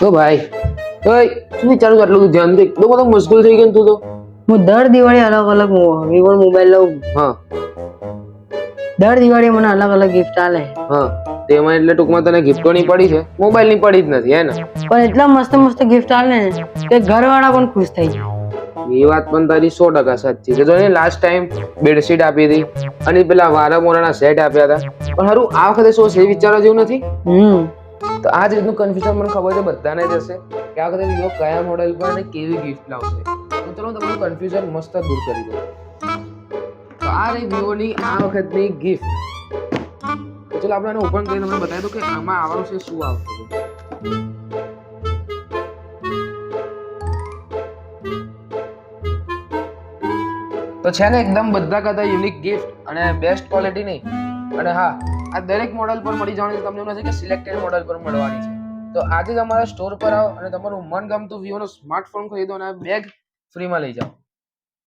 તો ભાઈ ઓય શું વિચારું છું આટલું ધ્યાન દે એટલો બધો મશગુલ થઈ ગયો ને તું તો હું દર દિવાળી અલગ અલગ વિવો મોબાઈલ લઉં. હા દર દિવાળી મને અલગ અલગ ગિફ્ટ આલે. હા તેમાં એટલે ટૂંકમાં તને ગિફ્ટોની પડી છે મોબાઈલની પડી જ નથી હે ને પણ એટલા મસ્ત મસ્ત ગિફ્ટ આલે ને કે ઘરવાળા પણ ખુશ થઈ જાય. એ વાત પણ તારી 100% સાચી છે. જો ને લાસ્ટ ટાઈમ બેડશીટ આપી હતી અને પેલા વારા મોરાના સેટ આપ્યા હતા પણ હારું આ વખતે શું છે એ વિચારવા જેવું નથી. તો આ જ રીતનું કન્ફ્યુઝન મને ખબર છે બધાને જ હશે કે આ વખતે વિવો કયા મોડેલ પર અને કેવી ગિફ્ટ લાવશે. તો ચલો તમારું કન્ફ્યુઝન મસ્ત દૂર કરી દઉં. તો આ રહી વિવોની આ વખતની ગિફ્ટ. તો ચલો આપણે આને ઓપન કરીને તમને બતાવી દઉં કે આમાં આવવાનું છે શું આવશે. તો છે ને એકદમ બધા કરતા યુનિક ગિફ્ટ અને બેસ્ટ ક્વોલિટી નહીં અને હા આ દરેક મોડેલ પર મળી જવાની છે. તમને એવું નથી કે સિલેક્ટેડ મોડેલ પર મળવાની છે. તો આજે જ અમારા સ્ટોર પર આવો અને તમારું મનગમતું વિવોનો સ્માર્ટફોન ખરીદો અને બેગ ફ્રીમાં લઈ જાઓ.